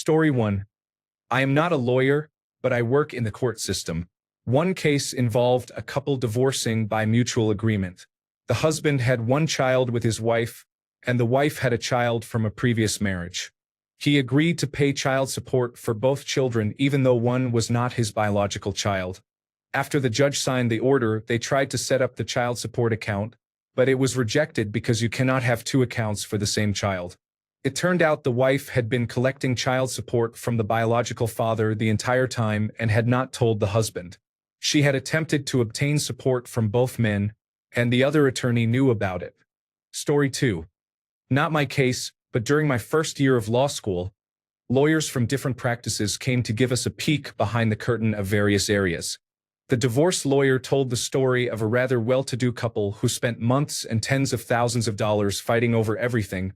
Story 1. I am not a lawyer, but I work in the court system. One case involved a couple divorcing by mutual agreement. The husband had one child with his wife, and the wife had a child from a previous marriage. He agreed to pay child support for both children even though one was not his biological child. After the judge signed the order, they tried to set up the child support account, but it was rejected because you cannot have two accounts for the same child. It turned out the wife had been collecting child support from the biological father the entire time and had not told the husband. She had attempted to obtain support from both men, and the other attorney knew about it. Story 2. Not my case, but during my first year of law school, lawyers from different practices came to give us a peek behind the curtain of various areas. The divorce lawyer told the story of a rather well-to-do couple who spent months and tens of thousands of dollars fighting over everything,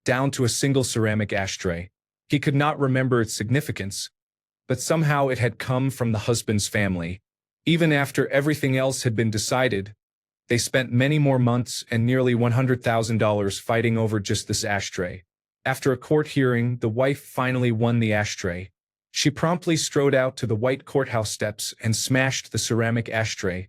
down to a single ceramic ashtray. He could not remember its significance, but somehow it had come from the husband's family. Even after everything else had been decided, they spent many more months and nearly $100,000 fighting over just this ashtray. After a court hearing, the wife finally won the ashtray. She promptly strode out to the white courthouse steps and smashed the ceramic ashtray,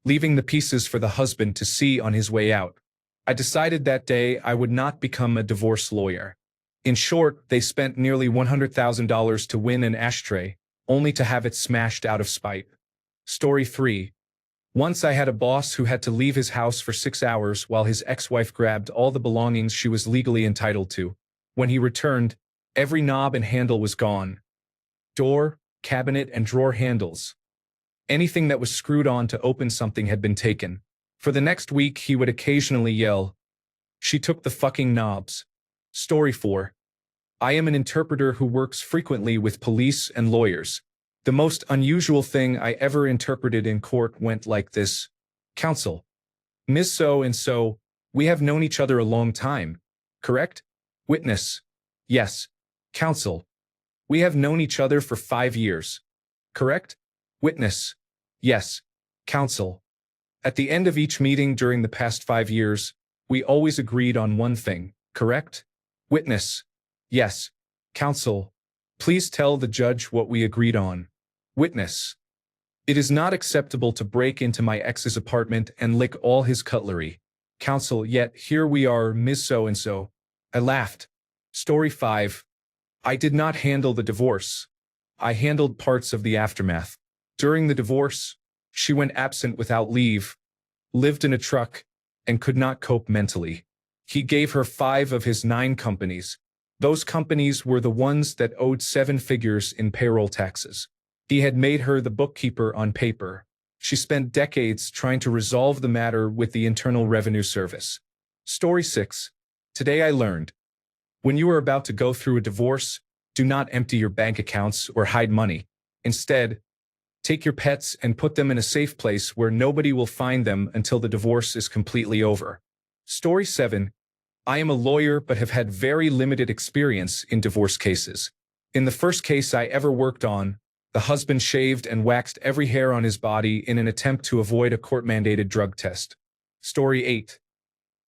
leaving the pieces for the husband to see on his way out. I decided that day I would not become a divorce lawyer. In short, they spent nearly $100,000 to win an ashtray, only to have it smashed out of spite. Story 3. Once I had a boss who had to leave his house for 6 hours while his ex-wife grabbed all the belongings she was legally entitled to. When he returned, every knob and handle was gone. Door, cabinet, and drawer handles. Anything that was screwed on to open something had been taken. For the next week, he would occasionally yell, "She took the fucking knobs." Story 4. I am an interpreter who works frequently with police and lawyers. The most unusual thing I ever interpreted in court went like this. Counsel. Ms. So-and-so, we have known each other a long time, correct? Witness. Yes. Counsel. We have known each other for 5 years, correct? Witness. Yes. Counsel. At the end of each meeting during the past 5 years, we always agreed on one thing, correct? Witness. Yes. Counsel. Please tell the judge what we agreed on. Witness. It is not acceptable to break into my ex's apartment and lick all his cutlery. Counsel. Yet here we are, Ms. So-and-so. I laughed. Story 5. I did not handle the divorce. I handled parts of the aftermath. During the divorce, she went absent without leave, lived in a truck, and could not cope mentally. He gave her 5 of his 9 companies. Those companies were the ones that owed 7 figures in payroll taxes. He had made her the bookkeeper on paper. She spent decades trying to resolve the matter with the Internal Revenue Service. Story 6. Today I learned. When you are about to go through a divorce, do not empty your bank accounts or hide money. Instead, take your pets and put them in a safe place where nobody will find them until the divorce is completely over. Story 7. I am a lawyer but have had very limited experience in divorce cases. In the first case I ever worked on, the husband shaved and waxed every hair on his body in an attempt to avoid a court-mandated drug test. Story 8.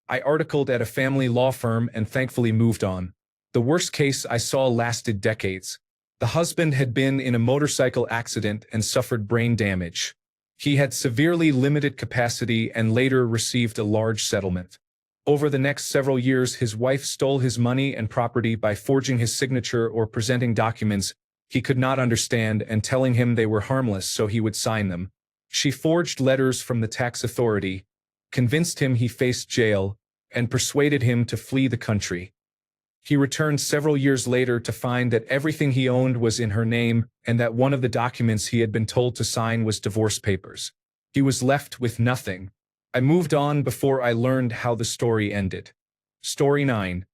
I articled at a family law firm and thankfully moved on. The worst case I saw lasted decades. The husband had been in a motorcycle accident and suffered brain damage. He had severely limited capacity and later received a large settlement. Over the next several years, his wife stole his money and property by forging his signature or presenting documents he could not understand and telling him they were harmless so he would sign them. She forged letters from the tax authority, convinced him he faced jail, and persuaded him to flee the country. He returned several years later to find that everything he owned was in her name and that one of the documents he had been told to sign was divorce papers. He was left with nothing. I moved on before I learned how the story ended. Story 9.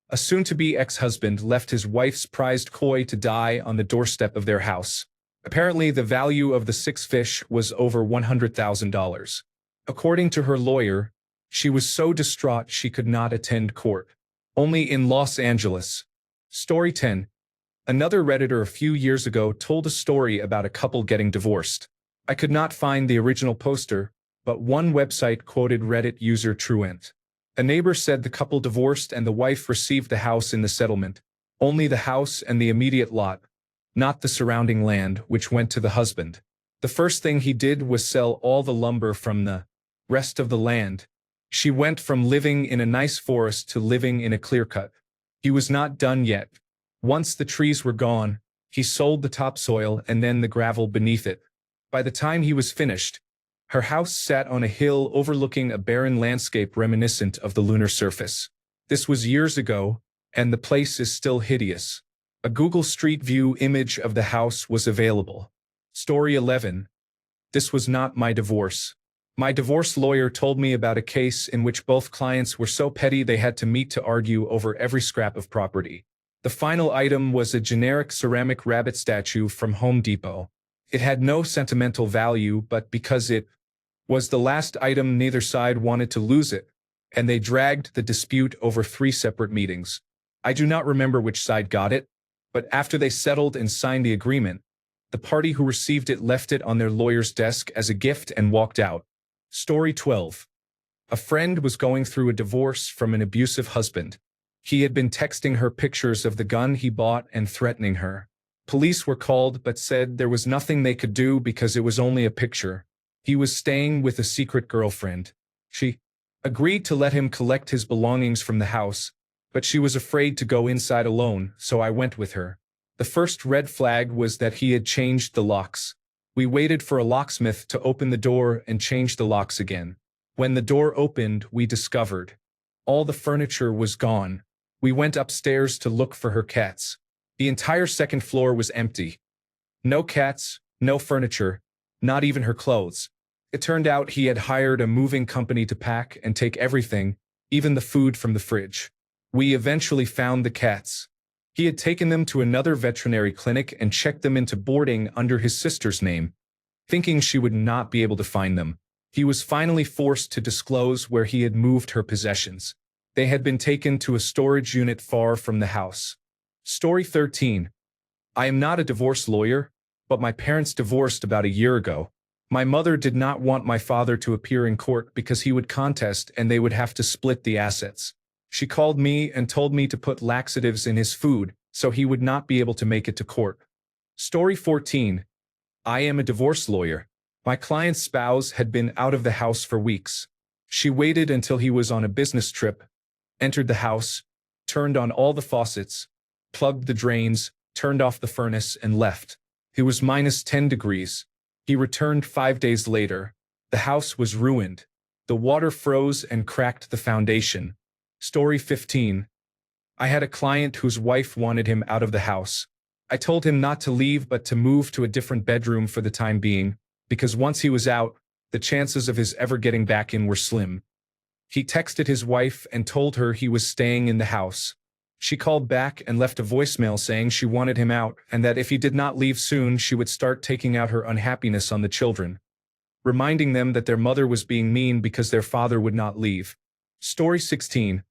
A soon-to-be ex-husband left his wife's prized koi to die on the doorstep of their house. Apparently, the value of the 6 fish was over $100,000. According to her lawyer, she was so distraught she could not attend court. Only in Los Angeles. Story 10. Another Redditor a few years ago told a story about a couple getting divorced. I could not find the original poster, but one website quoted Reddit user Truant. A neighbor said the couple divorced and the wife received the house in the settlement, Only the house and the immediate lot, not the surrounding land, which went to the husband. The first thing he did was sell all the lumber from the rest of the land. She went from living in a nice forest to living in a clear-cut. He was not done yet. Once the trees were gone, he sold the topsoil and then the gravel beneath it. By the time he was finished, her house sat on a hill overlooking a barren landscape reminiscent of the lunar surface. This was years ago, and the place is still hideous. A Google Street View image of the house was available. Story 11. This was not my divorce. My divorce lawyer told me about a case in which both clients were so petty they had to meet to argue over every scrap of property. The final item was a generic ceramic rabbit statue from Home Depot. It had no sentimental value, but because it was the last item, neither side wanted to lose it, and they dragged the dispute over 3 separate meetings. I do not remember which side got it, but after they settled and signed the agreement, the party who received it left it on their lawyer's desk as a gift and walked out. Story 12. A friend was going through a divorce from an abusive husband. He had been texting her pictures of the gun he bought and threatening her. Police were called but said there was nothing they could do because it was only a picture. He was staying with a secret girlfriend. She agreed to let him collect his belongings from the house, but she was afraid to go inside alone, so I went with her. The first red flag was that he had changed the locks. We waited for a locksmith to open the door and change the locks again. When the door opened, we discovered all the furniture was gone. We went upstairs to look for her cats. The entire second floor was empty. No cats, no furniture, not even her clothes. It turned out he had hired a moving company to pack and take everything, even the food from the fridge. We eventually found the cats. He had taken them to another veterinary clinic and checked them into boarding under his sister's name. Thinking she would not be able to find them, he was finally forced to disclose where he had moved her possessions. They had been taken to a storage unit far from the house. Story 13. I am not a divorce lawyer, but my parents divorced about a year ago. My mother did not want my father to appear in court because he would contest and they would have to split the assets. She called me and told me to put laxatives in his food so he would not be able to make it to court. Story 14. I am a divorce lawyer. My client's spouse had been out of the house for weeks. She waited until he was on a business trip, entered the house, turned on all the faucets, plugged the drains, turned off the furnace, and left. It was -10 degrees. He returned 5 days later. The house was ruined. The water froze and cracked the foundation. Story 15. I had a client whose wife wanted him out of the house. I told him not to leave but to move to a different bedroom for the time being, because once he was out, the chances of his ever getting back in were slim. He texted his wife and told her he was staying in the house. She called back and left a voicemail saying she wanted him out and that if he did not leave soon, she would start taking out her unhappiness on the children, reminding them that their mother was being mean because their father would not leave. Story 16.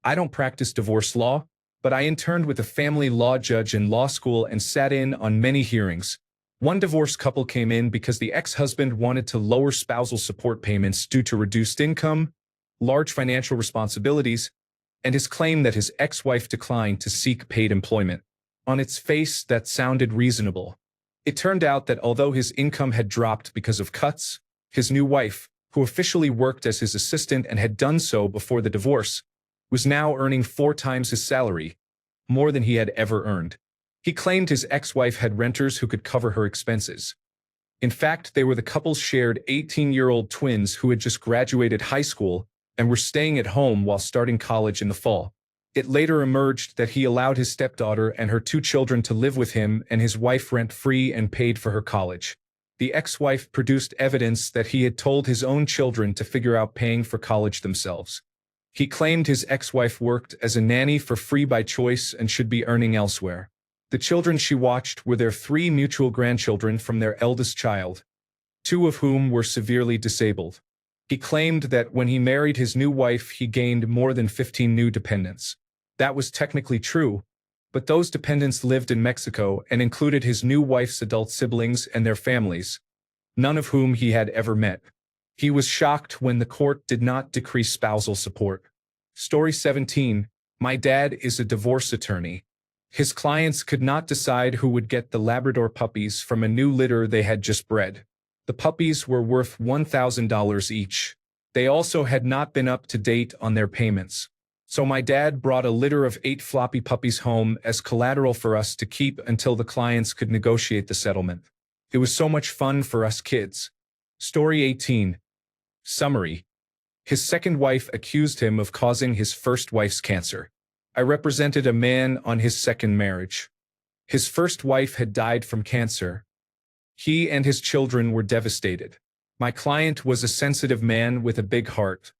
I don't practice divorce law, but I interned with a family law judge in law school and sat in on many hearings. One divorced couple came in because the ex-husband wanted to lower spousal support payments due to reduced income, large financial responsibilities, and his claim that his ex-wife declined to seek paid employment. On its face, that sounded reasonable. It turned out that although his income had dropped because of cuts, his new wife, who officially worked as his assistant and had done so before the divorce, was now earning 4 times his salary, more than he had ever earned. He claimed his ex-wife had renters who could cover her expenses. In fact, they were the couple's shared 18-year-old twins who had just graduated high school and were staying at home while starting college in the fall. It later emerged that he allowed his stepdaughter and her 2 children to live with him and his wife rent-free and paid for her college. The ex-wife produced evidence that he had told his own children to figure out paying for college themselves. He claimed his ex-wife worked as a nanny for free by choice and should be earning elsewhere. The children she watched were their 3 mutual grandchildren from their eldest child, 2 of whom were severely disabled. He claimed that when he married his new wife, he gained more than 15 new dependents. That was technically true, but those dependents lived in Mexico and included his new wife's adult siblings and their families, none of whom he had ever met. He was shocked when the court did not decrease spousal support. Story 17. My dad is a divorce attorney. His clients could not decide who would get the Labrador puppies from a new litter they had just bred. The puppies were worth $1,000 each. They also had not been up to date on their payments. So my dad brought a litter of 8 floppy puppies home as collateral for us to keep until the clients could negotiate the settlement. It was so much fun for us kids. Story 18. Summary. His second wife accused him of causing his first wife's cancer. I represented a man on his second marriage. His first wife had died from cancer. He and his children were devastated. My client was a sensitive man with a big heart.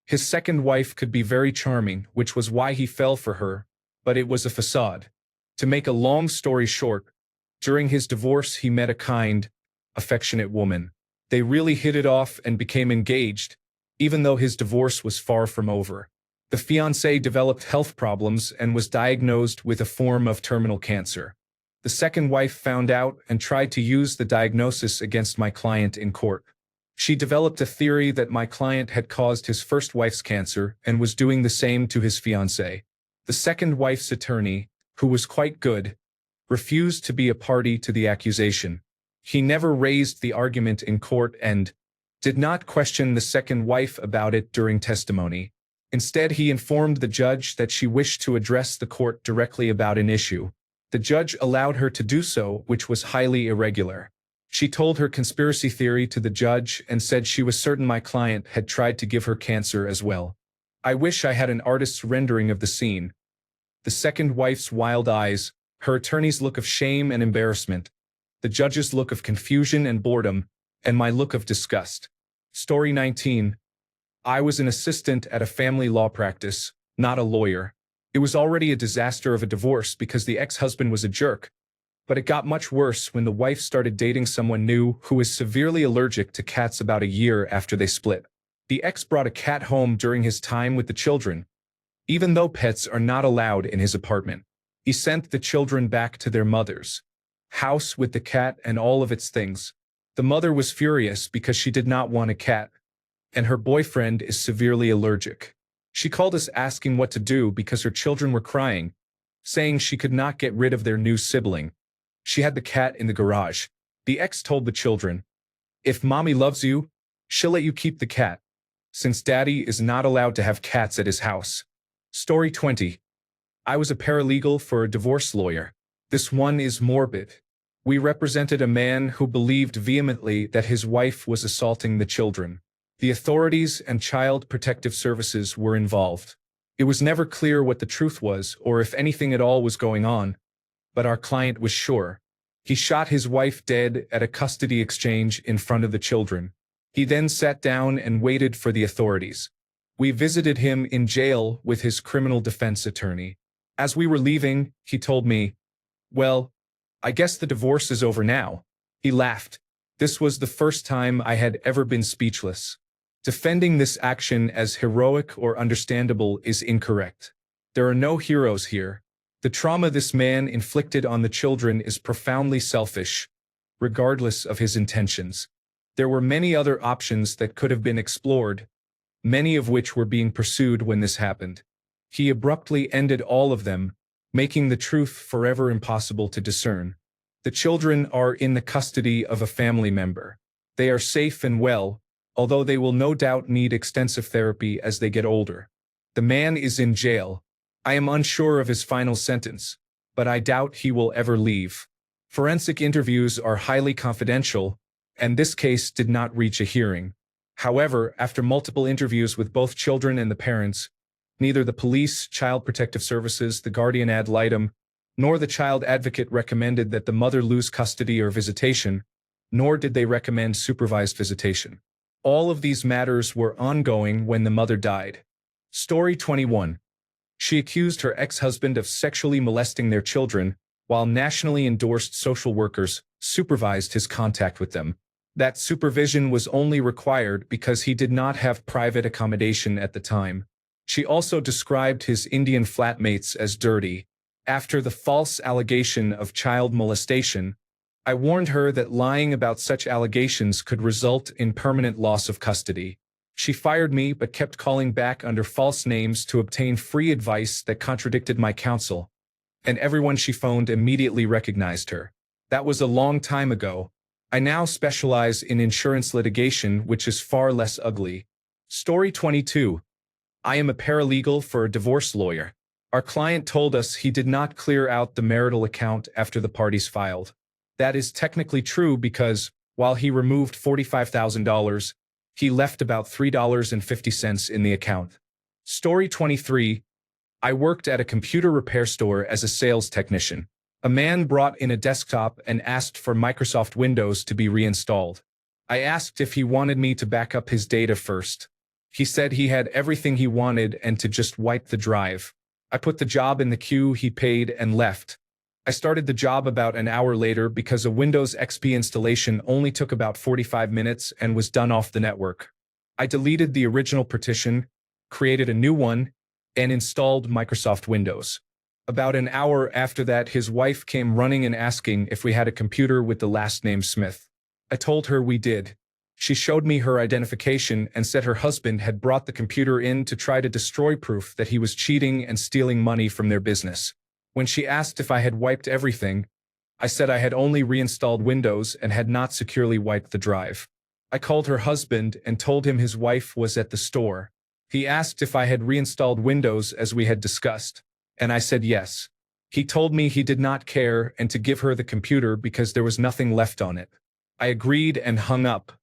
His second wife could be very charming, which was why he fell for her, but it was a facade. To make a long story short, during his divorce he met a kind, affectionate woman. They really hit it off and became engaged, even though his divorce was far from over. The fiancé developed health problems and was diagnosed with a form of terminal cancer. The second wife found out and tried to use the diagnosis against my client in court. She developed a theory that my client had caused his first wife's cancer and was doing the same to his fiancée. The second wife's attorney, who was quite good, refused to be a party to the accusation. He never raised the argument in court and did not question the second wife about it during testimony. Instead, he informed the judge that she wished to address the court directly about an issue. The judge allowed her to do so, which was highly irregular. She told her conspiracy theory to the judge and said she was certain my client had tried to give her cancer as well. I wish I had an artist's rendering of the scene. The second wife's wild eyes, her attorney's look of shame and embarrassment, the judge's look of confusion and boredom, and my look of disgust. Story 19. I was an assistant at a family law practice, not a lawyer. It was already a disaster of a divorce because the ex-husband was a jerk. But it got much worse when the wife started dating someone new who was severely allergic to cats about a year after they split. The ex brought a cat home during his time with the children, even though pets are not allowed in his apartment. He sent the children back to their mother's house with the cat and all of its things. The mother was furious because she did not want a cat, and her boyfriend is severely allergic. She called us asking what to do because her children were crying, saying she could not get rid of their new sibling. She had the cat in the garage. The ex told the children, "If mommy loves you, she'll let you keep the cat, since daddy is not allowed to have cats at his house." Story 20. I was a paralegal for a divorce lawyer. This one is morbid. We represented a man who believed vehemently that his wife was assaulting the children. The authorities and child protective services were involved. It was never clear what the truth was or if anything at all was going on, but our client was sure. He shot his wife dead at a custody exchange in front of the children. He then sat down and waited for the authorities. We visited him in jail with his criminal defense attorney. As we were leaving, he told me, "Well, I guess the divorce is over now." He laughed. This was the first time I had ever been speechless. Defending this action as heroic or understandable is incorrect. There are no heroes here. The trauma this man inflicted on the children is profoundly selfish, regardless of his intentions. There were many other options that could have been explored, many of which were being pursued when this happened. He abruptly ended all of them, making the truth forever impossible to discern. The children are in the custody of a family member. They are safe and well, although they will no doubt need extensive therapy as they get older. The man is in jail. I am unsure of his final sentence, but I doubt he will ever leave. Forensic interviews are highly confidential, and this case did not reach a hearing. However, after multiple interviews with both children and the parents, neither the police, child protective services, the guardian ad litem, nor the child advocate recommended that the mother lose custody or visitation, nor did they recommend supervised visitation. All of these matters were ongoing when the mother died. Story 21. She accused her ex-husband of sexually molesting their children, while nationally endorsed social workers supervised his contact with them. That supervision was only required because he did not have private accommodation at the time. She also described his Indian flatmates as dirty. After the false allegation of child molestation, I warned her that lying about such allegations could result in permanent loss of custody. She fired me but kept calling back under false names to obtain free advice that contradicted my counsel. and everyone she phoned immediately recognized her. That was a long time ago. I now specialize in insurance litigation, which is far less ugly. Story 22. I am a paralegal for a divorce lawyer. Our client told us he did not clear out the marital account after the parties filed. That is technically true because, while he removed $45,000, he left about $3.50 in the account. Story 23. I worked at a computer repair store as a sales technician. A man brought in a desktop and asked for Microsoft Windows to be reinstalled. I asked if he wanted me to back up his data first. He said he had everything he wanted and to just wipe the drive. I put the job in the queue, he paid, and left. I started the job about an hour later because a Windows XP installation only took about 45 minutes and was done off the network. I deleted the original partition, created a new one, and installed Microsoft Windows. About an hour after that, his wife came running and asking if we had a computer with the last name Smith. I told her we did. She showed me her identification and said her husband had brought the computer in to try to destroy proof that he was cheating and stealing money from their business. When she asked if I had wiped everything, I said I had only reinstalled Windows and had not securely wiped the drive. I called her husband and told him his wife was at the store. He asked if I had reinstalled Windows as we had discussed, and I said yes. He told me he did not care and to give her the computer because there was nothing left on it. I agreed and hung up.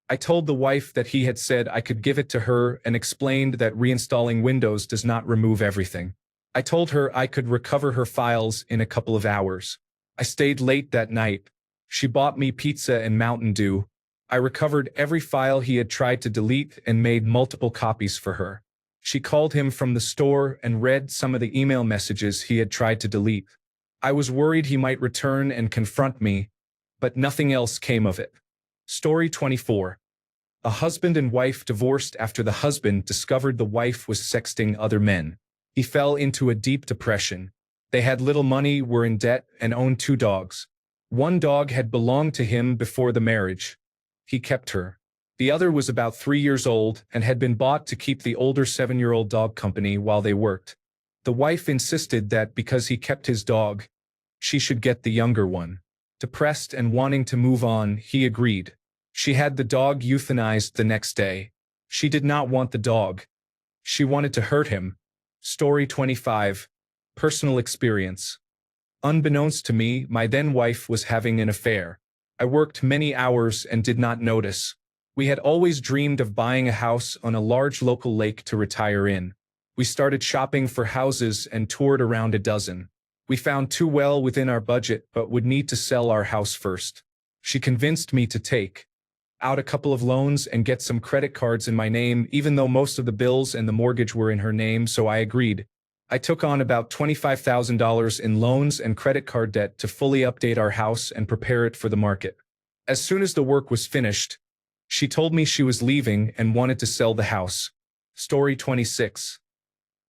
I told the wife that he had said I could give it to her and explained that reinstalling Windows does not remove everything. I told her I could recover her files in a couple of hours. I stayed late that night. She bought me pizza and Mountain Dew. I recovered every file he had tried to delete and made multiple copies for her. She called him from the store and read some of the email messages he had tried to delete. I was worried he might return and confront me, but nothing else came of it. Story 24. A husband and wife divorced after the husband discovered the wife was sexting other men. He fell into a deep depression. They had little money, were in debt, and owned 2 dogs. One dog had belonged to him before the marriage. He kept her. The other was about 3 years old and had been bought to keep the older 7-year-old dog company while they worked. The wife insisted that because he kept his dog, she should get the younger one. Depressed and wanting to move on, he agreed. She had the dog euthanized the next day. She did not want the dog. She wanted to hurt him. Story 25. Personal experience. Unbeknownst to me, my then-wife was having an affair. I worked many hours and did not notice. We had always dreamed of buying a house on a large local lake to retire in. We started shopping for houses and toured around a dozen. We found 2 well within our budget but would need to sell our house first. She convinced me to take out a couple of loans and get some credit cards in my name, even though most of the bills and the mortgage were in her name, so I agreed. I took on about $25,000 in loans and credit card debt to fully update our house and prepare it for the market. As soon as the work was finished, she told me she was leaving and wanted to sell the house. Story 26.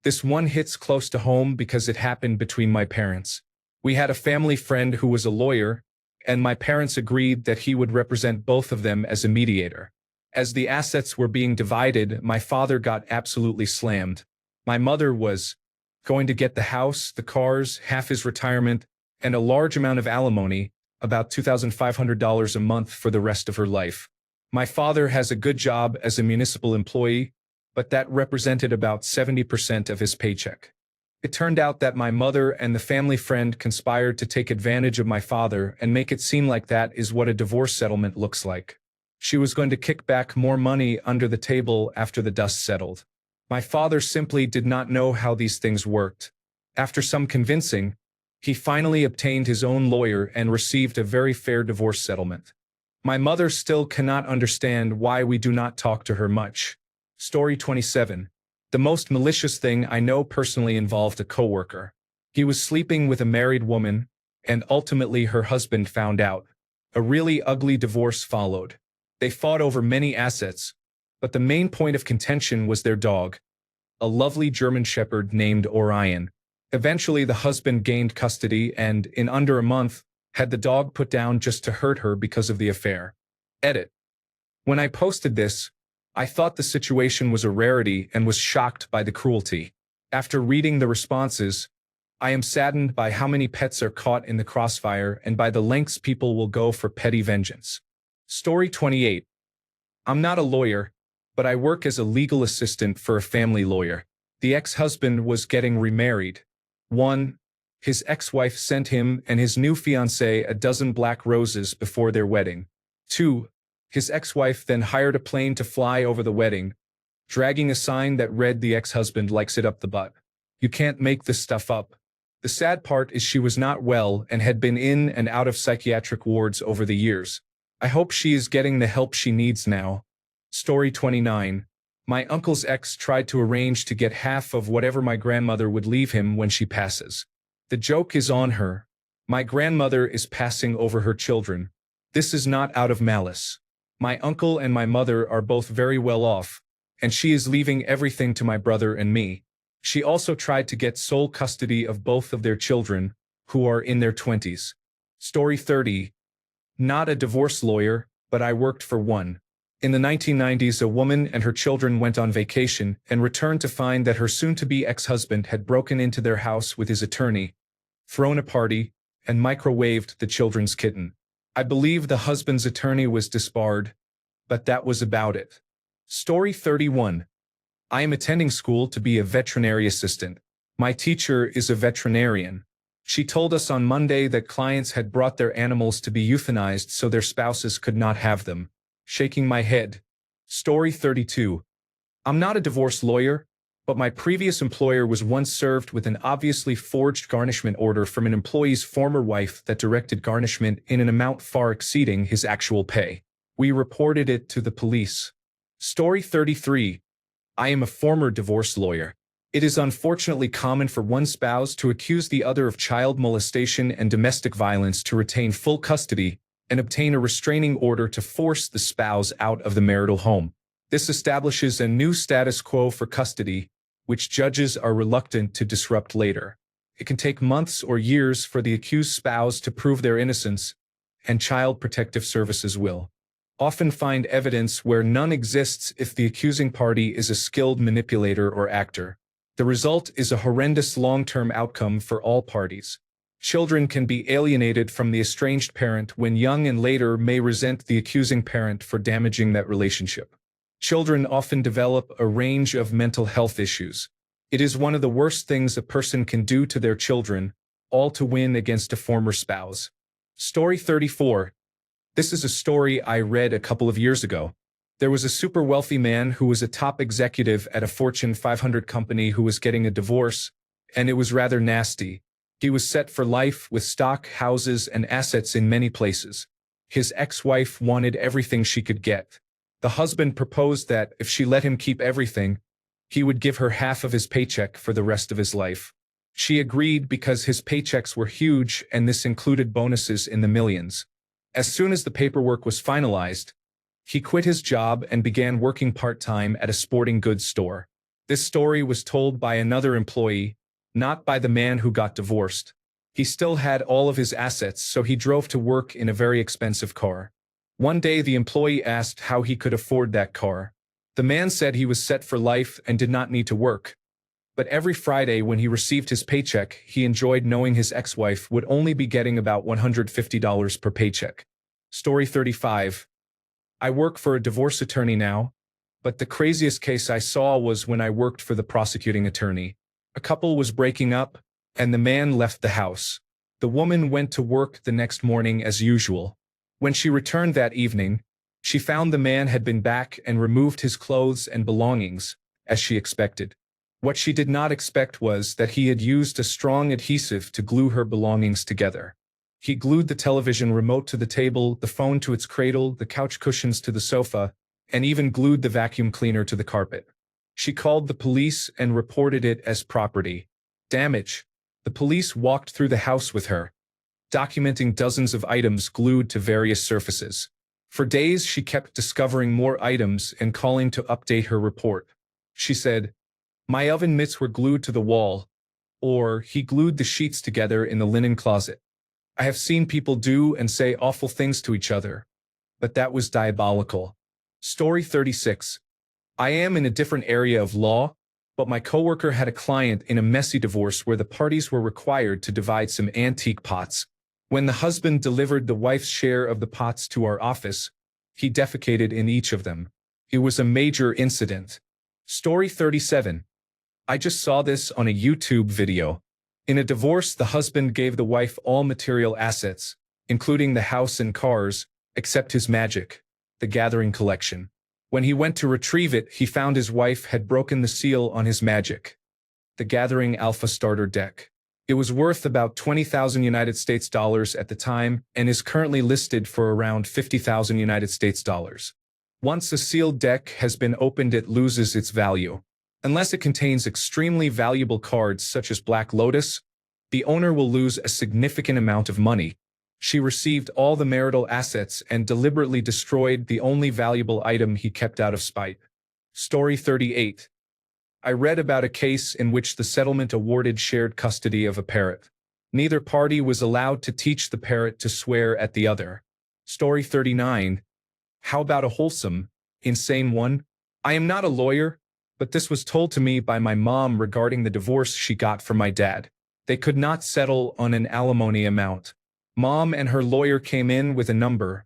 This one hits close to home because it happened between my parents. We had a family friend who was a lawyer, and my parents agreed that he would represent both of them as a mediator. As the assets were being divided, my father got absolutely slammed. My mother was going to get the house, the cars, half his retirement, and a large amount of alimony, about $2,500 a month for the rest of her life. My father has a good job as a municipal employee, but that represented about 70% of his paycheck. It turned out that my mother and the family friend conspired to take advantage of my father and make it seem like that is what a divorce settlement looks like. She was going to kick back more money under the table after the dust settled. My father simply did not know how these things worked. After some convincing, he finally obtained his own lawyer and received a very fair divorce settlement. My mother still cannot understand why we do not talk to her much. Story 27. The most malicious thing I know personally involved a coworker. He was sleeping with a married woman, and ultimately her husband found out. A really ugly divorce followed. They fought over many assets, but the main point of contention was their dog, a lovely German shepherd named Orion. Eventually the husband gained custody and, in under a month, had the dog put down just to hurt her because of the affair. Edit. When I posted this, I thought the situation was a rarity and was shocked by the cruelty. After reading the responses, I am saddened by how many pets are caught in the crossfire and by the lengths people will go for petty vengeance. Story 28. I'm not a lawyer, but I work as a legal assistant for a family lawyer. The ex-husband was getting remarried. 1. His ex-wife sent him and his new fiancée a dozen black roses before their wedding. 2. His ex-wife then hired a plane to fly over the wedding, dragging a sign that read "The ex-husband likes it up the butt." You can't make this stuff up. The sad part is she was not well and had been in and out of psychiatric wards over the years. I hope she is getting the help she needs now. Story 29. My uncle's ex tried to arrange to get half of whatever my grandmother would leave him when she passes. The joke is on her. My grandmother is passing over her children. This is not out of malice. My uncle and my mother are both very well off, and she is leaving everything to my brother and me. She also tried to get sole custody of both of their children, who are in their 20s. Story 30. Not a divorce lawyer, but I worked for one. In the 1990s, a woman and her children went on vacation and returned to find that her soon-to-be ex-husband had broken into their house with his attorney, thrown a party, and microwaved the children's kitten. I believe the husband's attorney was disbarred, but that was about it. Story 31. I am attending school to be a veterinary assistant. My teacher is a veterinarian. She told us on Monday that clients had brought their animals to be euthanized so their spouses could not have them. Shaking my head. Story 32. I'm not a divorce lawyer, but my previous employer was once served with an obviously forged garnishment order from an employee's former wife that directed garnishment in an amount far exceeding his actual pay. We reported it to the police. Story 33. I am a former divorce lawyer. It is unfortunately common for one spouse to accuse the other of child molestation and domestic violence to retain full custody and obtain a restraining order to force the spouse out of the marital home. This establishes a new status quo for custody, which judges are reluctant to disrupt later. It can take months or years for the accused spouse to prove their innocence, and Child Protective Services will often find evidence where none exists if the accusing party is a skilled manipulator or actor. The result is a horrendous long-term outcome for all parties. Children can be alienated from the estranged parent when young and later may resent the accusing parent for damaging that relationship. Children often develop a range of mental health issues. It is one of the worst things a person can do to their children, all to win against a former spouse. Story 34. This is a story I read a couple of years ago. There was a super wealthy man who was a top executive at a Fortune 500 company who was getting a divorce, and it was rather nasty. He was set for life with stock, houses, and assets in many places. His ex-wife wanted everything she could get. The husband proposed that if she let him keep everything, he would give her half of his paycheck for the rest of his life. She agreed because his paychecks were huge and this included bonuses in the millions. As soon as the paperwork was finalized, he quit his job and began working part-time at a sporting goods store. This story was told by another employee, not by the man who got divorced. He still had all of his assets, so he drove to work in a very expensive car. One day the employee asked how he could afford that car. The man said he was set for life and did not need to work. But every Friday when he received his paycheck, he enjoyed knowing his ex-wife would only be getting about $150 per paycheck. Story 35. I work for a divorce attorney now, but the craziest case I saw was when I worked for the prosecuting attorney. A couple was breaking up, and the man left the house. The woman went to work the next morning as usual. When she returned that evening, she found the man had been back and removed his clothes and belongings, as she expected. What she did not expect was that he had used a strong adhesive to glue her belongings together. He glued the television remote to the table, the phone to its cradle, the couch cushions to the sofa, and even glued the vacuum cleaner to the carpet. She called the police and reported it as property damage. The police walked through the house with her, documenting dozens of items glued to various surfaces. For days she kept discovering more items and calling to update her report. She said, "My oven mitts were glued to the wall," or "He glued the sheets together in the linen closet." I have seen people do and say awful things to each other, but that was diabolical. Story 36. I am in a different area of law, But my coworker had a client in a messy divorce where the parties were required to divide some antique pots. When the husband delivered the wife's share of the pots to our office, he defecated in each of them. It was a major incident. Story 37. I just saw this on a YouTube video. In a divorce, the husband gave the wife all material assets, including the house and cars, except his Magic, the Gathering collection. When he went to retrieve it, he found his wife had broken the seal on his Magic, the Gathering Alpha Starter Deck. It was worth about 20,000 United States dollars at the time and is currently listed for around 50,000 United States dollars. Once a sealed deck has been opened, it loses its value. Unless it contains extremely valuable cards such as Black Lotus, the owner will lose a significant amount of money. She received all the marital assets and deliberately destroyed the only valuable item he kept out of spite. Story 38. I read about a case in which the settlement awarded shared custody of a parrot. Neither party was allowed to teach the parrot to swear at the other. Story 39. How about a wholesome, insane one? I am not a lawyer, but this was told to me by my mom regarding the divorce she got from my dad. They could not settle on an alimony amount. Mom and her lawyer came in with a number.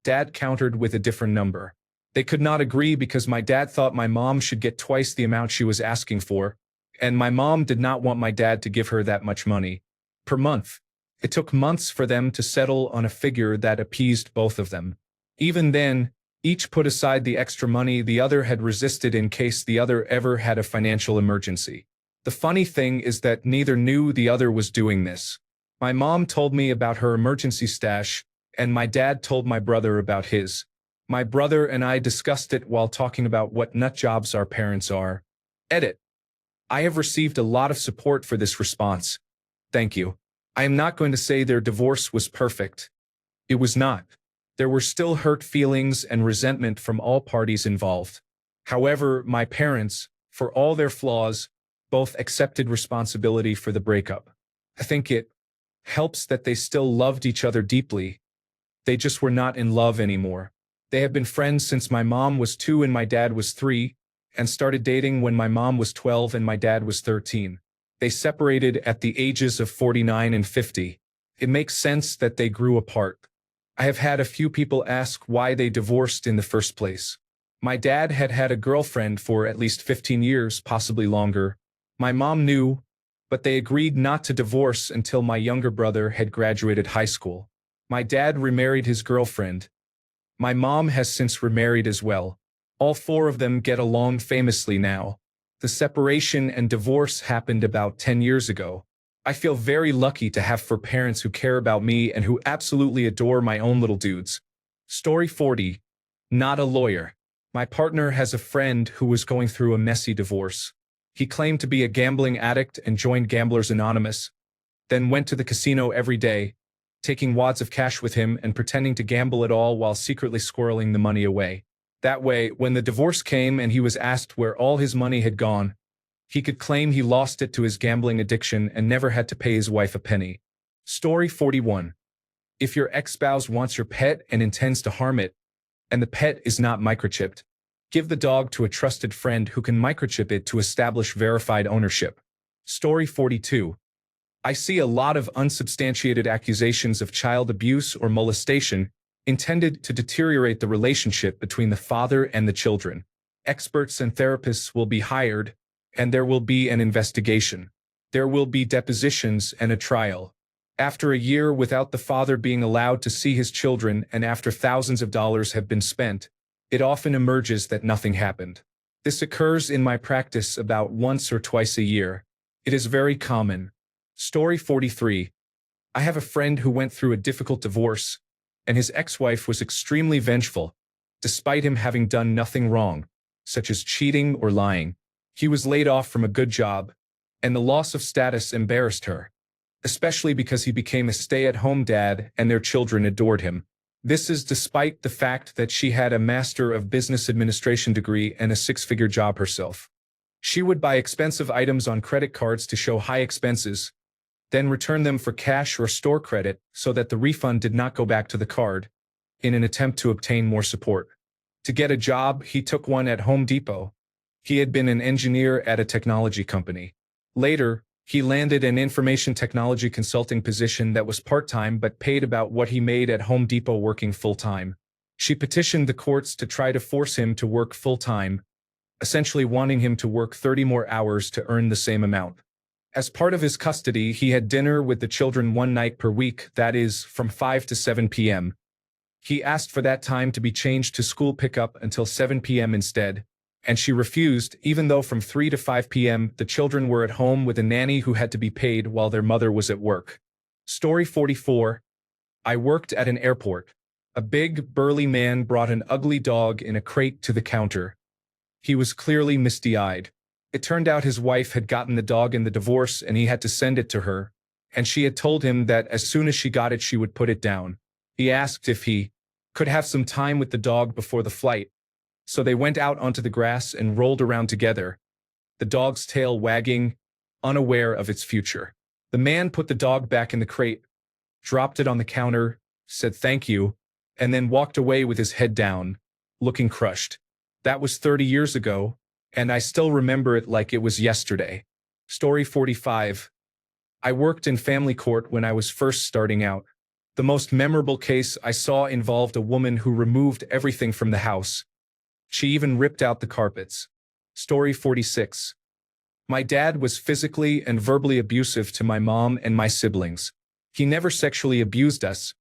Dad countered with a different number. They could not agree because my dad thought my mom should get twice the amount she was asking for, and my mom did not want my dad to give her that much money per month. It took months for them to settle on a figure that appeased both of them. Even then, each put aside the extra money the other had resisted in case the other ever had a financial emergency. The funny thing is that neither knew the other was doing this. My mom told me about her emergency stash, and my dad told my brother about his. My brother and I discussed it while talking about what nut jobs our parents are. Edit. I have received a lot of support for this response. Thank you. I am not going to say their divorce was perfect. It was not. There were still hurt feelings and resentment from all parties involved. However, my parents, for all their flaws, both accepted responsibility for the breakup. I think it helps that they still loved each other deeply. They just were not in love anymore. They have been friends since my mom was 2 and my dad was 3, and started dating when my mom was 12 and my dad was 13. They separated at the ages of 49 and 50. It makes sense that they grew apart. I have had a few people ask why they divorced in the first place. My dad had had a girlfriend for at least 15 years, possibly longer. My mom knew, but they agreed not to divorce until my younger brother had graduated high school. My dad remarried his girlfriend. My mom has since remarried as well. All 4 of them get along famously now. The separation and divorce happened about 10 years ago. I feel very lucky to have 4 parents who care about me and who absolutely adore my own little dudes. Story 40. Not a lawyer. My partner has a friend who was going through a messy divorce. He claimed to be a gambling addict and joined Gamblers Anonymous, then went to the casino every day, taking wads of cash with him and pretending to gamble it all while secretly squirreling the money away. That way, when the divorce came and he was asked where all his money had gone, he could claim he lost it to his gambling addiction and never had to pay his wife a penny. Story 41. If your ex-spouse wants your pet and intends to harm it, and the pet is not microchipped, give the dog to a trusted friend who can microchip it to establish verified ownership. Story 42. I see a lot of unsubstantiated accusations of child abuse or molestation intended to deteriorate the relationship between the father and the children. Experts and therapists will be hired, and there will be an investigation. There will be depositions and a trial. After a year without the father being allowed to see his children and after thousands of dollars have been spent, it often emerges that nothing happened. This occurs in my practice about once or twice a year. It is very common. Story 43. I have a friend who went through a difficult divorce, and his ex-wife was extremely vengeful, despite him having done nothing wrong, such as cheating or lying. He was laid off from a good job, and the loss of status embarrassed her, especially because he became a stay-at-home dad and their children adored him. This is despite the fact that she had a Master of Business Administration degree and a 6-figure job herself. She would buy expensive items on credit cards to show high expenses, then return them for cash or store credit so that the refund did not go back to the card, in an attempt to obtain more support. To get a job, he took one at Home Depot. He had been an engineer at a technology company. Later, he landed an information technology consulting position that was part-time but paid about what he made at Home Depot working full-time. She petitioned the courts to try to force him to work full-time, essentially wanting him to work 30 more hours to earn the same amount. As part of his custody, he had dinner with the children one night per week, that is, from 5 to 7 p.m. He asked for that time to be changed to school pickup until 7 p.m. instead, and she refused, even though from 3 to 5 p.m. the children were at home with a nanny who had to be paid while their mother was at work. Story 44. I worked at an airport. A big, burly man brought an ugly dog in a crate to the counter. He was clearly misty-eyed. It turned out his wife had gotten the dog in the divorce and he had to send it to her, and she had told him that as soon as she got it she would put it down. He asked if he could have some time with the dog before the flight, so they went out onto the grass and rolled around together, the dog's tail wagging, unaware of its future. The man put the dog back in the crate, dropped it on the counter, said thank you, and then walked away with his head down, looking crushed. That was 30 years ago, and I still remember it like it was yesterday. Story 45. I worked in family court when I was first starting out. The most memorable case I saw involved a woman who removed everything from the house. She even ripped out the carpets. Story 46. My dad was physically and verbally abusive to my mom and my siblings. He never sexually abused us,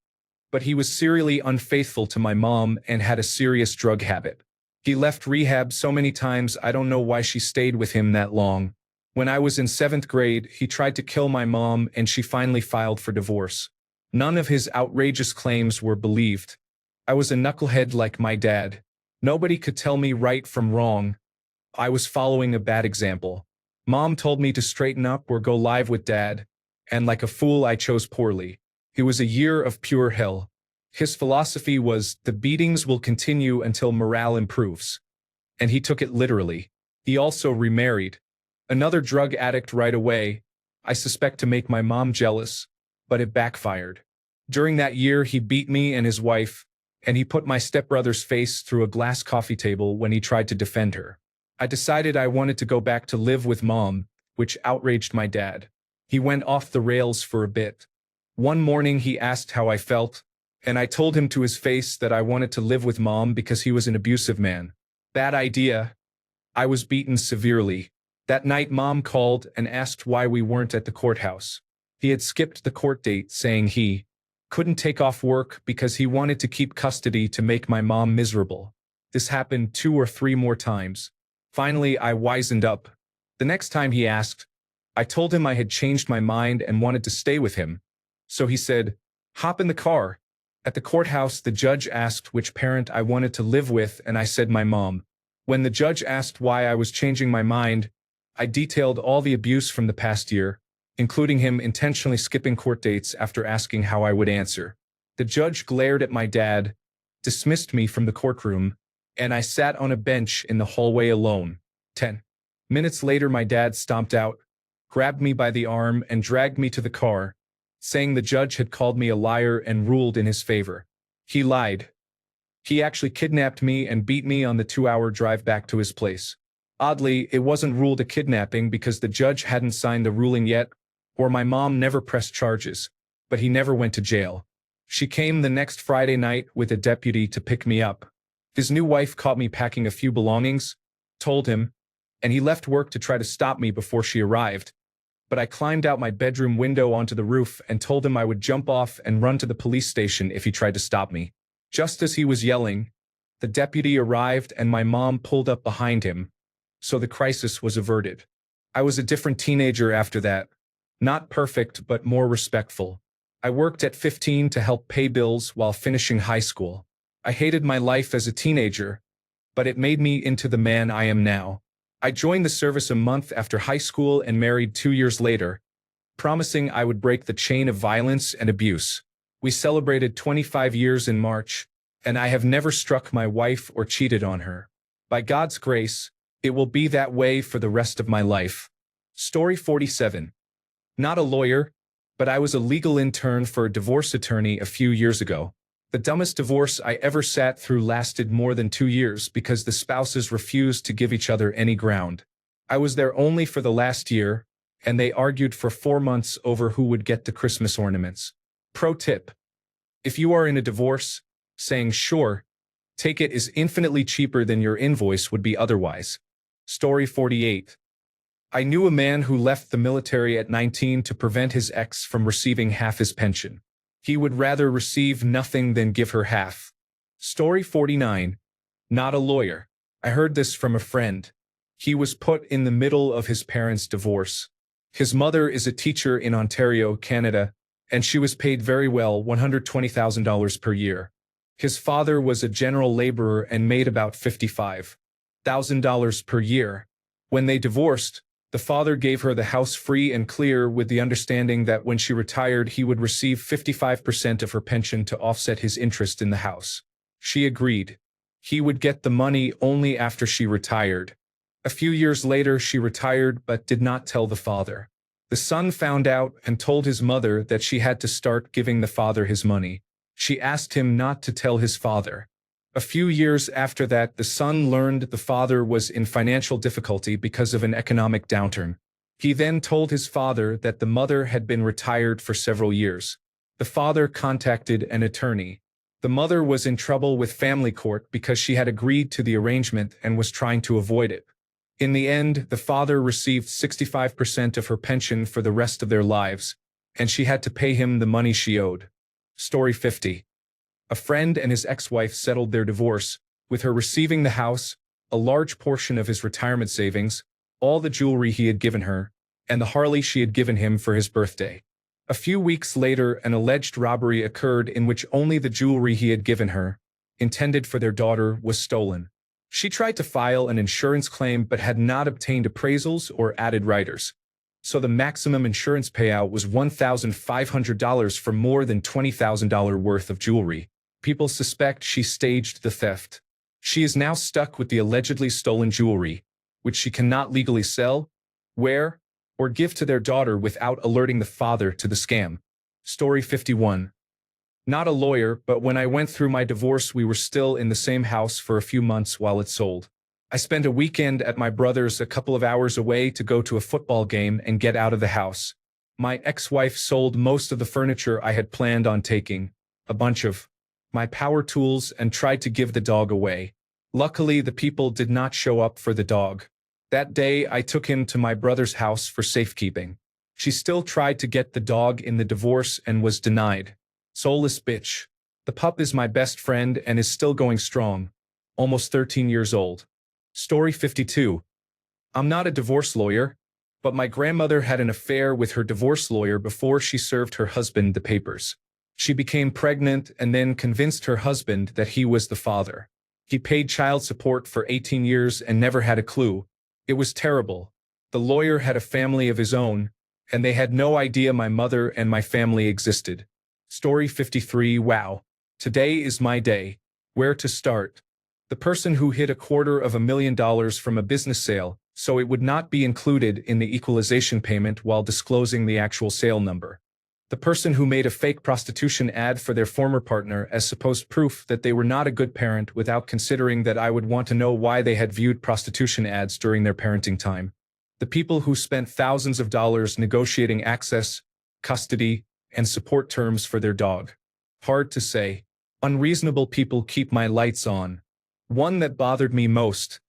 but he was serially unfaithful to my mom and had a serious drug habit. He left rehab so many times I don't know why she stayed with him that long. When I was in 7th grade, he tried to kill my mom and she finally filed for divorce. None of his outrageous claims were believed. I was a knucklehead like my dad. Nobody could tell me right from wrong. I was following a bad example. Mom told me to straighten up or go live with dad, and like a fool I chose poorly. It was a year of pure hell. His philosophy was, the beatings will continue until morale improves. And he took it literally. He also remarried. Another drug addict right away, I suspect to make my mom jealous, but it backfired. During that year he beat me and his wife, and he put my stepbrother's face through a glass coffee table when he tried to defend her. I decided I wanted to go back to live with mom, which outraged my dad. He went off the rails for a bit. One morning he asked how I felt, and I told him to his face that I wanted to live with mom because he was an abusive man. Bad idea. I was beaten severely. That night mom called and asked why we weren't at the courthouse. He had skipped the court date, saying he couldn't take off work because he wanted to keep custody to make my mom miserable. This happened 2 or 3 more times. Finally, I wisened up. The next time he asked, I told him I had changed my mind and wanted to stay with him. So he said, hop in the car. At the courthouse, the judge asked which parent I wanted to live with, and I said my mom. When the judge asked why I was changing my mind, I detailed all the abuse from the past year, including him intentionally skipping court dates after asking how I would answer. The judge glared at my dad, dismissed me from the courtroom, and I sat on a bench in the hallway alone. 10 minutes later, my dad stomped out, grabbed me by the arm, and dragged me to the car, saying the judge had called me a liar and ruled in his favor. He lied. He actually kidnapped me and beat me on the 2-hour drive back to his place. Oddly, it wasn't ruled a kidnapping because the judge hadn't signed the ruling yet, or my mom never pressed charges, but he never went to jail. She came the next Friday night with a deputy to pick me up. His new wife caught me packing a few belongings, told him, and he left work to try to stop me before she arrived. But I climbed out my bedroom window onto the roof and told him I would jump off and run to the police station if he tried to stop me. Just as he was yelling, the deputy arrived and my mom pulled up behind him, so the crisis was averted. I was a different teenager after that. Not perfect, but more respectful. I worked at 15 to help pay bills while finishing high school. I hated my life as a teenager, but it made me into the man I am now. I joined the service a month after high school and married 2 years later, promising I would break the chain of violence and abuse. We celebrated 25 years in March, and I have never struck my wife or cheated on her. By God's grace, it will be that way for the rest of my life. Story 47. Not a lawyer, but I was a legal intern for a divorce attorney a few years ago. The dumbest divorce I ever sat through lasted more than 2 years because the spouses refused to give each other any ground. I was there only for the last year, and they argued for 4 months over who would get the Christmas ornaments. Pro tip: if you are in a divorce, saying sure, take it is infinitely cheaper than your invoice would be otherwise. Story 48. I knew a man who left the military at 19 to prevent his ex from receiving half his pension. He would rather receive nothing than give her half. Story 49. Not a lawyer. I heard this from a friend. He was put in the middle of his parents' divorce. His mother is a teacher in Ontario, Canada, and she was paid very well, $120,000 per year. His father was a general laborer and made about $55,000 per year. When they divorced, the father gave her the house free and clear with the understanding that when she retired he would receive 55% of her pension to offset his interest in the house. She agreed. He would get the money only after she retired. A few years later she retired but did not tell the father. The son found out and told his mother that she had to start giving the father his money. She asked him not to tell his father. A few years after that, the son learned the father was in financial difficulty because of an economic downturn. He then told his father that the mother had been retired for several years. The father contacted an attorney. The mother was in trouble with family court because she had agreed to the arrangement and was trying to avoid it. In the end, the father received 65% of her pension for the rest of their lives, and she had to pay him the money she owed. Story 50. A friend and his ex-wife settled their divorce, with her receiving the house, a large portion of his retirement savings, all the jewelry he had given her, and the Harley she had given him for his birthday. A few weeks later, an alleged robbery occurred in which only the jewelry he had given her, intended for their daughter, was stolen. She tried to file an insurance claim but had not obtained appraisals or added riders. So the maximum insurance payout was $1,500 for more than $20,000 worth of jewelry. People suspect she staged the theft. She is now stuck with the allegedly stolen jewelry, which she cannot legally sell, wear, or give to their daughter without alerting the father to the scam. Story 51. Not a lawyer, but when I went through my divorce we were still in the same house for a few months while it sold. I spent a weekend at my brother's a couple of hours away to go to a football game and get out of the house. My ex-wife sold most of the furniture I had planned on taking, a bunch of my power tools, and tried to give the dog away. Luckily, the people did not show up for the dog. That day, I took him to my brother's house for safekeeping. She still tried to get the dog in the divorce and was denied. Soulless bitch. The pup is my best friend and is still going strong. Almost 13 years old. Story 52. I'm not a divorce lawyer, but my grandmother had an affair with her divorce lawyer before she served her husband the papers. She became pregnant and then convinced her husband that he was the father. He paid child support for 18 years and never had a clue. It was terrible. The lawyer had a family of his own, and they had no idea my mother and my family existed. Story 53. Wow. Today is my day. Where to start? The person who hid $250,000 from a business sale, so it would not be included in the equalization payment while disclosing the actual sale number. The person who made a fake prostitution ad for their former partner as supposed proof that they were not a good parent without considering that I would want to know why they had viewed prostitution ads during their parenting time. The people who spent thousands of dollars negotiating access, custody, and support terms for their dog. Hard to say. Unreasonable people keep my lights on. One that bothered me most.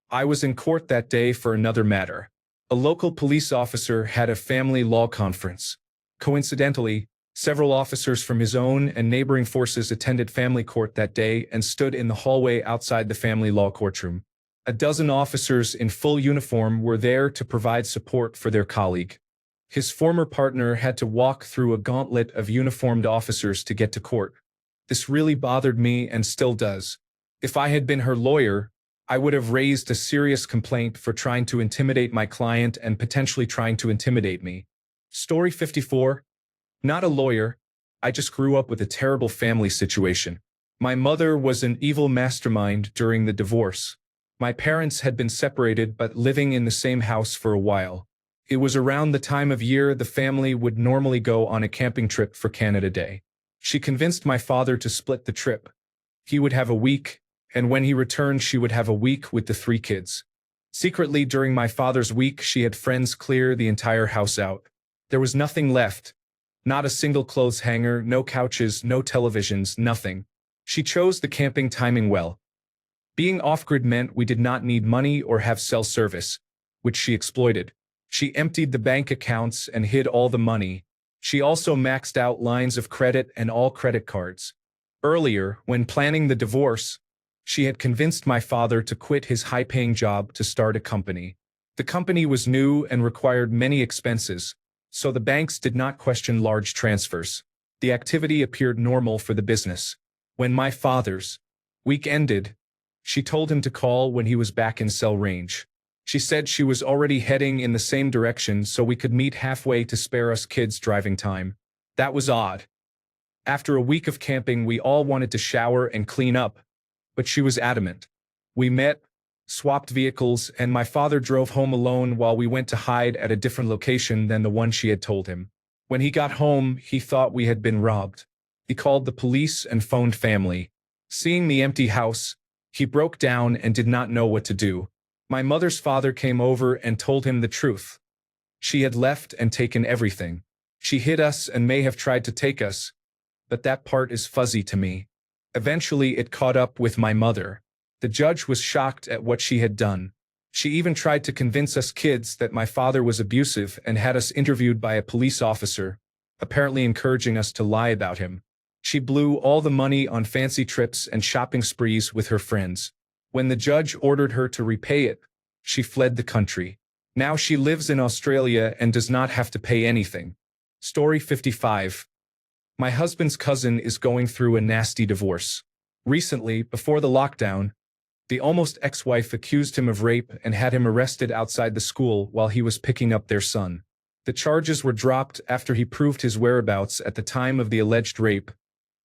I was in court that day for another matter. A local police officer had a family law conference. Coincidentally, several officers from his own and neighboring forces attended family court that day and stood in the hallway outside the family law courtroom. A dozen officers in full uniform were there to provide support for their colleague. His former partner had to walk through a gauntlet of uniformed officers to get to court. This really bothered me and still does. If I had been her lawyer, I would have raised a serious complaint for trying to intimidate my client and potentially trying to intimidate me. Story 54. Not a lawyer. I just grew up with a terrible family situation. My mother was an evil mastermind during the divorce. My parents had been separated but living in the same house for a while. It was around the time of year the family would normally go on a camping trip for Canada Day. She convinced my father to split the trip. He would have a week, and when he returned she would have a week with the 3 kids. Secretly, during my father's week, she had friends clear the entire house out. There was nothing left. Not a single clothes hanger, no couches, no televisions, nothing. She chose the camping timing well. Being off-grid meant we did not need money or have cell service, which she exploited. She emptied the bank accounts and hid all the money. She also maxed out lines of credit and all credit cards. Earlier, when planning the divorce, she had convinced my father to quit his high-paying job to start a company. The company was new and required many expenses, so the banks did not question large transfers. The activity appeared normal for the business. When my father's week ended, she told him to call when he was back in cell range. She said she was already heading in the same direction so we could meet halfway to spare us kids driving time. That was odd. After a week of camping, we all wanted to shower and clean up, but she was adamant. We met, swapped vehicles, and my father drove home alone while we went to hide at a different location than the one she had told him. When he got home, he thought we had been robbed. He called the police and phoned family. Seeing the empty house, he broke down and did not know what to do. My mother's father came over and told him the truth. She had left and taken everything. She hid us and may have tried to take us, but that part is fuzzy to me. Eventually, it caught up with my mother. The judge was shocked at what she had done. She even tried to convince us kids that my father was abusive and had us interviewed by a police officer, apparently encouraging us to lie about him. She blew all the money on fancy trips and shopping sprees with her friends. When the judge ordered her to repay it, she fled the country. Now she lives in Australia and does not have to pay anything. Story 55. My husband's cousin is going through a nasty divorce. Recently, before the lockdown, the almost ex-wife accused him of rape and had him arrested outside the school while he was picking up their son. The charges were dropped after he proved his whereabouts at the time of the alleged rape,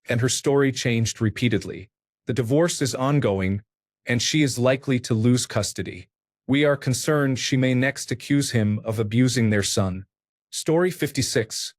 and her story changed repeatedly. The divorce is ongoing, and she is likely to lose custody. We are concerned she may next accuse him of abusing their son. Story 56.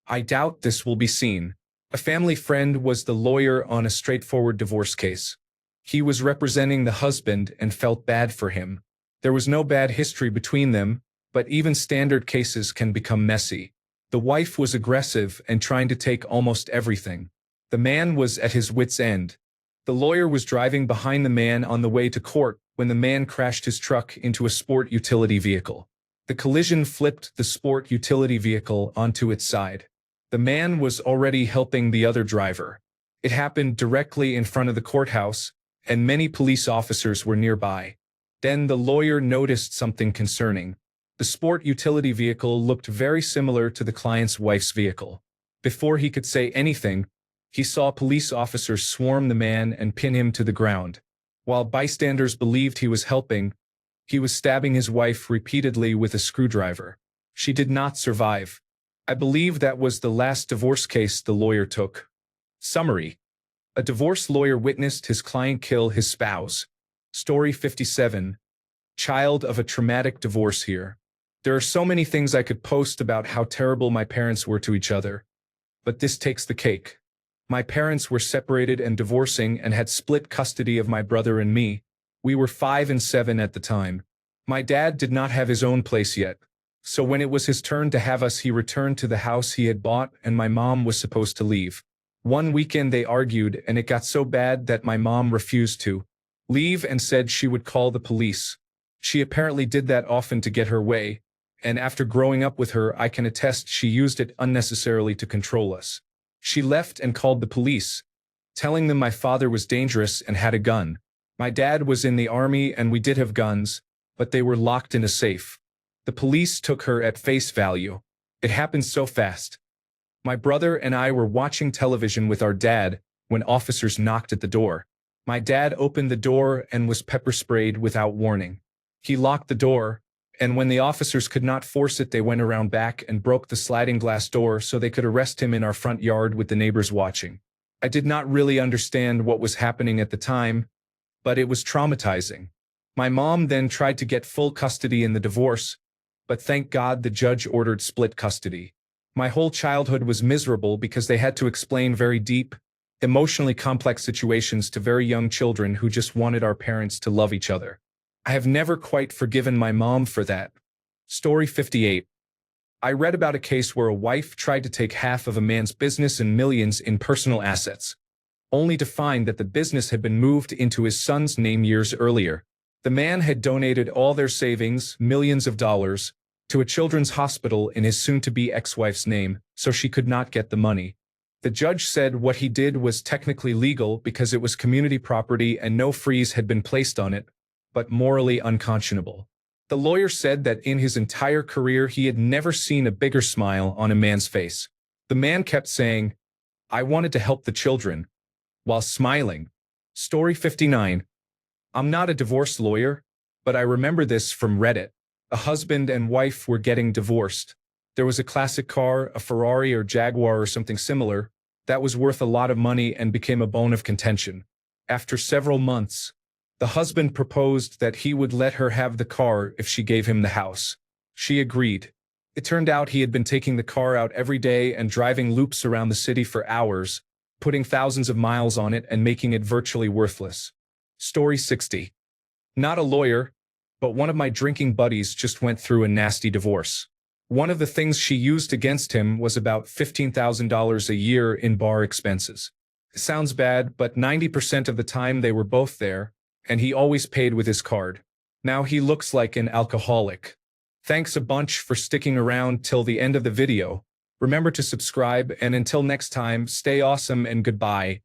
I doubt this will be seen. A family friend was the lawyer on a straightforward divorce case. He was representing the husband and felt bad for him. There was no bad history between them, but even standard cases can become messy. The wife was aggressive and trying to take almost everything. The man was at his wit's end. The lawyer was driving behind the man on the way to court when the man crashed his truck into a sport utility vehicle. The collision flipped the sport utility vehicle onto its side. The man was already helping the other driver. It happened directly in front of the courthouse, and many police officers were nearby. Then the lawyer noticed something concerning. The sport utility vehicle looked very similar to the client's wife's vehicle. Before he could say anything, he saw police officers swarm the man and pin him to the ground. While bystanders believed he was helping, he was stabbing his wife repeatedly with a screwdriver. She did not survive. I believe that was the last divorce case the lawyer took. Summary. A divorce lawyer witnessed his client kill his spouse. Story 57. Child of a traumatic divorce here. There are so many things I could post about how terrible my parents were to each other, but this takes the cake. My parents were separated and divorcing and had split custody of my brother and me. We were 5 and 7 at the time. My dad did not have his own place yet, so when it was his turn to have us, he returned to the house he had bought and my mom was supposed to leave. One weekend they argued and it got so bad that my mom refused to leave and said she would call the police. She apparently did that often to get her way, and after growing up with her, I can attest she used it unnecessarily to control us. She left and called the police, telling them my father was dangerous and had a gun. My dad was in the army and we did have guns, but they were locked in a safe. The police took her at face value. It happened so fast. My brother and I were watching television with our dad when officers knocked at the door. My dad opened the door and was pepper sprayed without warning. He locked the door, and when the officers could not force it, they went around back and broke the sliding glass door so they could arrest him in our front yard with the neighbors watching. I did not really understand what was happening at the time, but it was traumatizing. My mom then tried to get full custody in the divorce, but thank God the judge ordered split custody. My whole childhood was miserable because they had to explain very deep, emotionally complex situations to very young children who just wanted our parents to love each other. I have never quite forgiven my mom for that. Story 58. I read about a case where a wife tried to take half of a man's business and millions in personal assets, only to find that the business had been moved into his son's name years earlier. The man had donated all their savings, millions of dollars, to a children's hospital in his soon-to-be ex-wife's name, so she could not get the money. The judge said what he did was technically legal because it was community property and no freeze had been placed on it, but morally unconscionable. The lawyer said that in his entire career he had never seen a bigger smile on a man's face. The man kept saying, "I wanted to help the children," while smiling. Story 59. I'm not a divorce lawyer, but I remember this from Reddit. A husband and wife were getting divorced. There was a classic car, a Ferrari or Jaguar or something similar, that was worth a lot of money and became a bone of contention. After several months, the husband proposed that he would let her have the car if she gave him the house. She agreed. It turned out he had been taking the car out every day and driving loops around the city for hours, putting thousands of miles on it and making it virtually worthless. Story 60. Not a lawyer, but one of my drinking buddies just went through a nasty divorce. One of the things she used against him was about $15,000 a year in bar expenses. It sounds bad, but 90% of the time they were both there, and he always paid with his card. Now he looks like an alcoholic. Thanks a bunch for sticking around till the end of the video. Remember to subscribe, and until next time, stay awesome and goodbye.